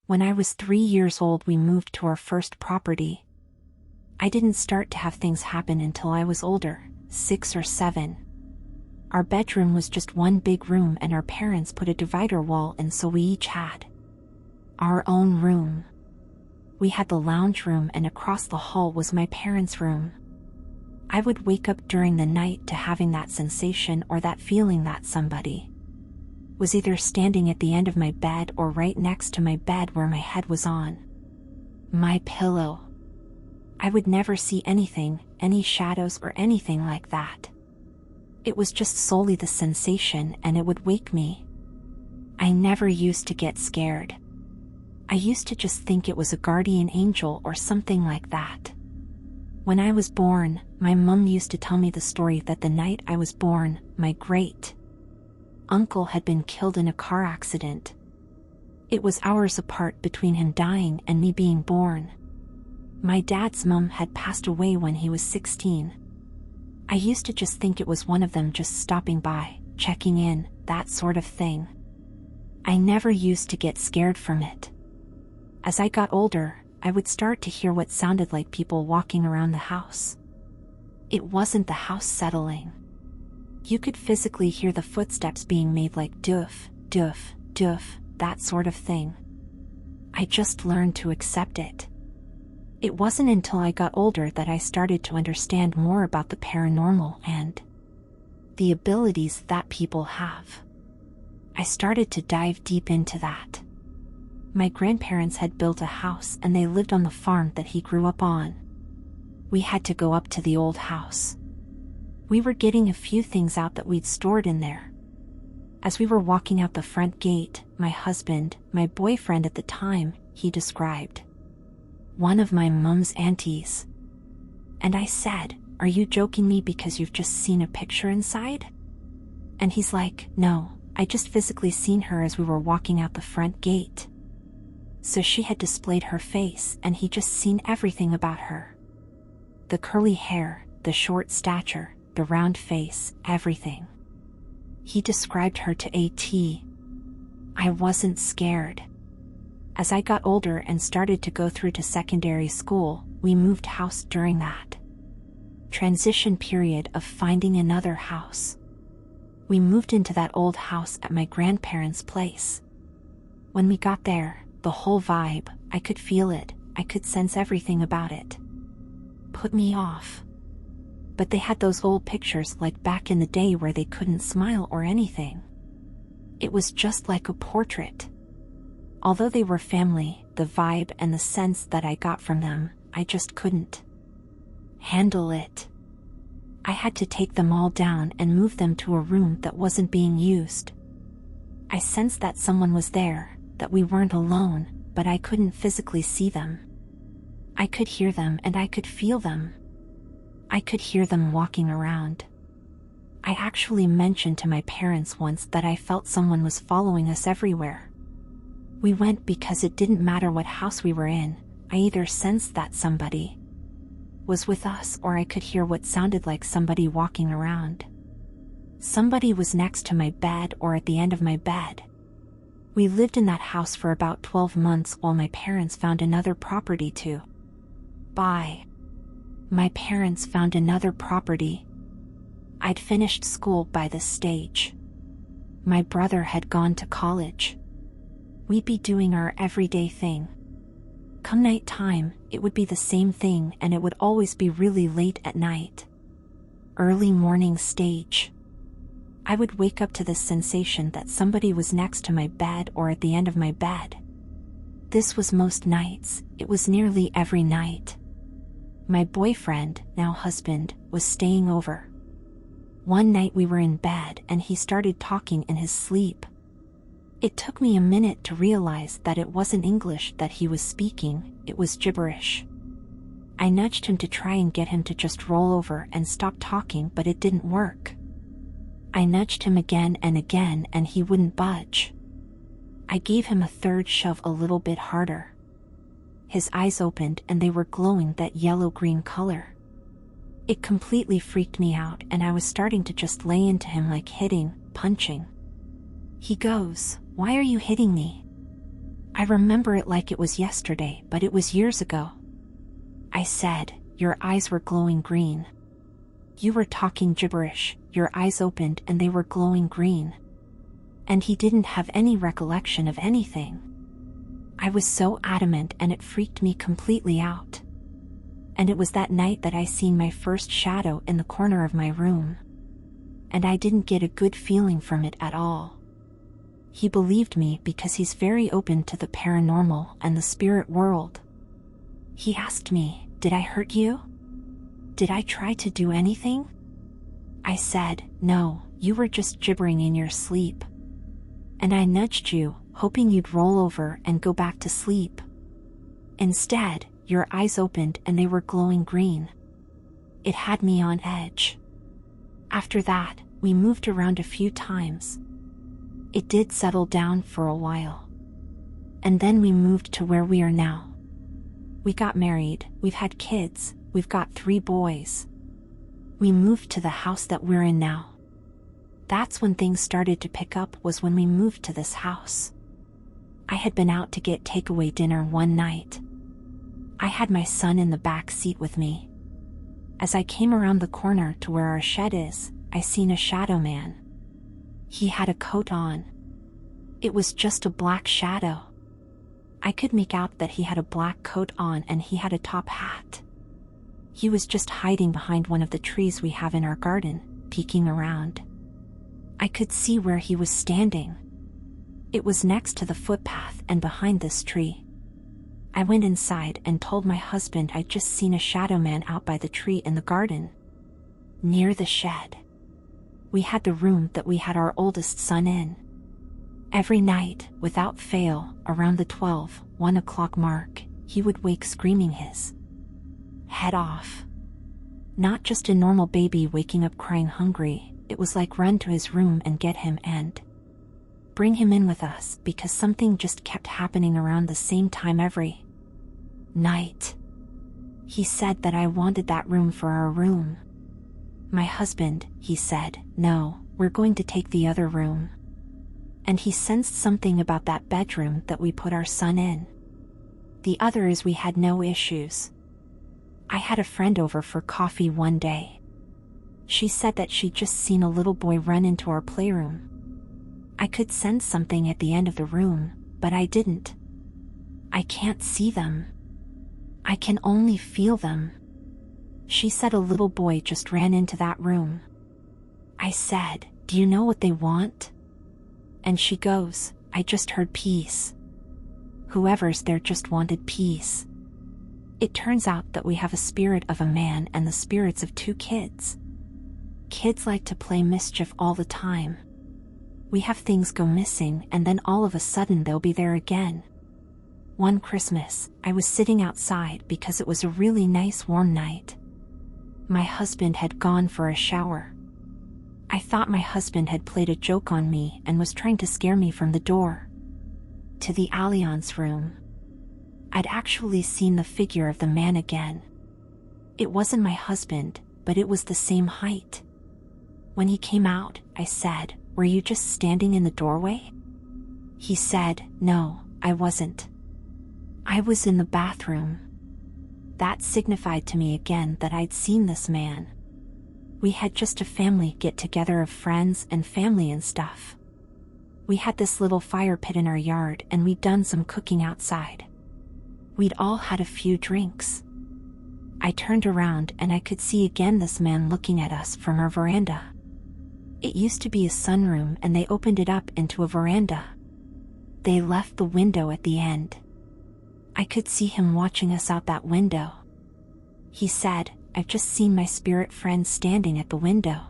When I was 3 years old, we moved to our first property. I didn't start to have things happen until I was older, 6 or 7. Our bedroom was just one big room and our parents put a divider wall in so we each had our own room. We had the lounge room and across the hall was my parents' room. I would wake up during the night to having that sensation or that feeling that somebody was either standing at the end of my bed or right next to my bed where my head was on my pillow. I would never see anything, any shadows or anything like that. It was just solely the sensation and it would wake me. I never used to get scared. I used to just think it was a guardian angel or something like that. When I was born, my mom used to tell me the story that the night I was born, my great-uncle had been killed in a car accident. It was hours apart between him dying and me being born. My dad's mom had passed away when he was 16. I used to just think it was one of them just stopping by, checking in, that sort of thing. I never used to get scared from it. As I got older, I would start to hear what sounded like people walking around the house. It wasn't the house settling. You could physically hear the footsteps being made like doof, doof, doof, that sort of thing. I just learned to accept it. It wasn't until I got older that I started to understand more about the paranormal and the abilities that people have. I started to dive deep into that. My grandparents had built a house and they lived on the farm that he grew up on. We had to go up to the old house. We were getting a few things out that we'd stored in there. As we were walking out the front gate, my husband, my boyfriend at the time, he described one of my mom's aunties. And I said, "Are you joking me because you've just seen a picture inside?" And he's like, "No, I just physically seen her as we were walking out the front gate." So she had displayed her face and he just seen everything about her. The curly hair, the short stature, the round face, everything. He described her to a T. I wasn't scared. As I got older and started to go through to secondary school, we moved house during that transition period of finding another house. We moved into that old house at my grandparents' place. When we got there, the whole vibe, I could feel it, I could sense everything about it. Put me off. But they had those old pictures like back in the day where they couldn't smile or anything. It was just like a portrait. Although they were family, the vibe and the sense that I got from them, I just couldn't handle it. I had to take them all down and move them to a room that wasn't being used. I sensed that someone was there, that we weren't alone, but I couldn't physically see them. I could hear them and I could feel them. I could hear them walking around. I actually mentioned to my parents once that I felt someone was following us everywhere. We went because it didn't matter what house we were in, I either sensed that somebody was with us or I could hear what sounded like somebody walking around. Somebody was next to my bed or at the end of my bed. We lived in that house for about 12 months while my parents found another property to buy. My parents found another property. I'd finished school by this stage. My brother had gone to college. We'd be doing our everyday thing. Come night time, it would be the same thing and it would always be really late at night. Early morning stage. I would wake up to this sensation that somebody was next to my bed or at the end of my bed. This was most nights, it was nearly every night. My boyfriend, now husband, was staying over. One night we were in bed and he started talking in his sleep. It took me a minute to realize that it wasn't English that he was speaking, it was gibberish. I nudged him to try and get him to just roll over and stop talking, but it didn't work. I nudged him again and he wouldn't budge. I gave him a third shove a little bit harder. His eyes opened and they were glowing that yellow-green color. It completely freaked me out and I was starting to just lay into him like hitting, punching. He goes, "Why are you hitting me?" I remember it like it was yesterday, but it was years ago. I said, "Your eyes were glowing green." "You were talking gibberish, your eyes opened and they were glowing green." And he didn't have any recollection of anything. I was so adamant and it freaked me completely out. And it was that night that I seen my first shadow in the corner of my room. And I didn't get a good feeling from it at all. He believed me because he's very open to the paranormal and the spirit world. He asked me, "Did I hurt you? Did I try to do anything?" I said, "No, you were just gibbering in your sleep. And I nudged you, hoping you'd roll over and go back to sleep. Instead, your eyes opened and they were glowing green." It had me on edge. After that, we moved around a few times. It did settle down for a while. And then we moved to where we are now. We got married, we've had kids, we've got 3 boys. We moved to the house that we're in now. That's when things started to pick up, was when we moved to this house. I had been out to get takeaway dinner one night. I had my son in the back seat with me. As I came around the corner to where our shed is, I seen a shadow man. He had a coat on. It was just a black shadow. I could make out that he had a black coat on and he had a top hat. He was just hiding behind one of the trees we have in our garden, peeking around. I could see where he was standing. It was next to the footpath and behind this tree. I went inside and told my husband I'd just seen a shadow man out by the tree in the garden, near the shed. We had the room that we had our oldest son in. Every night, without fail, around the 1 o'clock mark, he would wake screaming his head off. Not just a normal baby waking up crying hungry, it was like run to his room and get him and bring him in with us, because something just kept happening around the same time every night. He said that I wanted that room for our room. My husband, he said, "No, we're going to take the other room." And he sensed something about that bedroom that we put our son in. The other is we had no issues. I had a friend over for coffee one day. She said that she'd just seen a little boy run into our playroom. I could sense something at the end of the room, but I didn't. I can't see them. I can only feel them. She said a little boy just ran into that room. I said, "Do you know what they want?" And she goes, "I just heard peace. Whoever's there just wanted peace." It turns out that we have a spirit of a man and the spirits of 2 kids. Kids like to play mischief all the time. We have things go missing and then all of a sudden they'll be there again. One Christmas, I was sitting outside because it was a really nice warm night. My husband had gone for a shower. I thought my husband had played a joke on me and was trying to scare me from the door to the alliance room. I'd actually seen the figure of the man again. It wasn't my husband, but it was the same height. When he came out, I said, "Were you just standing in the doorway?" He said, "No, I wasn't. I was in the bathroom." That signified to me again that I'd seen this man. We had just a family get-together of friends and family and stuff. We had this little fire pit in our yard and we'd done some cooking outside. We'd all had a few drinks. I turned around and I could see again this man looking at us from our veranda. It used to be a sunroom and they opened it up into a veranda. They left the window at the end. I could see him watching us out that window. He said, "I've just seen my spirit friend standing at the window.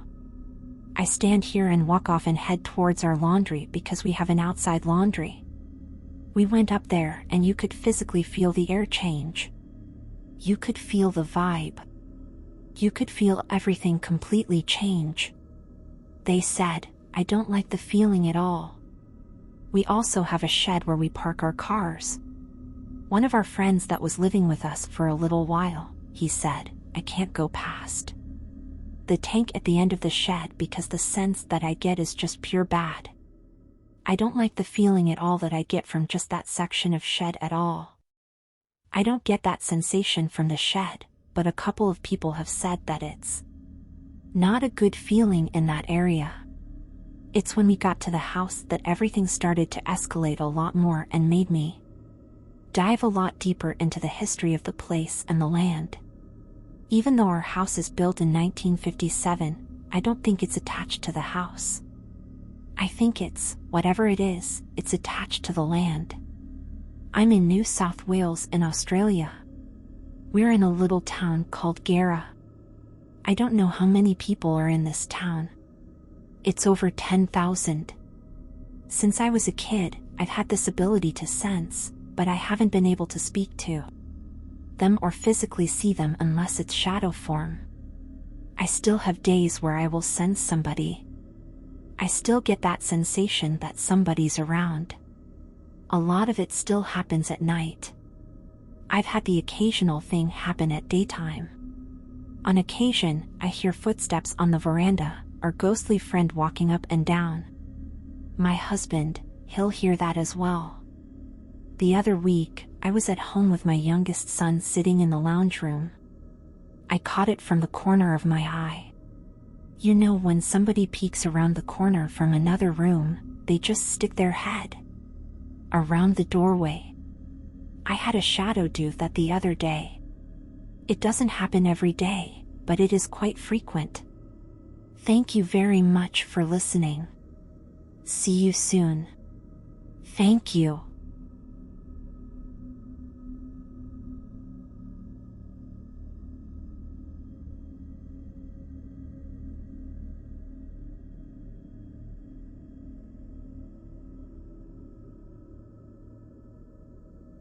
I stand here and walk off and head towards our laundry because we have an outside laundry." We went up there and you could physically feel the air change. You could feel the vibe. You could feel everything completely change. They said, "I don't like the feeling at all." We also have a shed where we park our cars. One of our friends that was living with us for a little while, he said, "I can't go past the tank at the end of the shed because the sense that I get is just pure bad." I don't like the feeling at all that I get from just that section of shed at all. I don't get that sensation from the shed, but a couple of people have said that it's not a good feeling in that area. It's when we got to the house that everything started to escalate a lot more and made me dive a lot deeper into the history of the place and the land. Even though our house is built in 1957, I don't think it's attached to the house. I think it's, whatever it is, it's attached to the land. I'm in New South Wales in Australia. We're in a little town called Gara. I don't know how many people are in this town. It's over 10,000. Since I was a kid, I've had this ability to sense, but I haven't been able to speak to them or physically see them unless it's shadow form. I still have days where I will sense somebody. I still get that sensation that somebody's around. A lot of it still happens at night. I've had the occasional thing happen at daytime. On occasion, I hear footsteps on the veranda, or ghostly friend walking up and down. My husband, he'll hear that as well. The other week, I was at home with my youngest son sitting in the lounge room. I caught it from the corner of my eye. You know, when somebody peeks around the corner from another room, they just stick their head around the doorway. I had a shadow do that the other day. It doesn't happen every day, but it is quite frequent. Thank you very much for listening. See you soon. Thank you.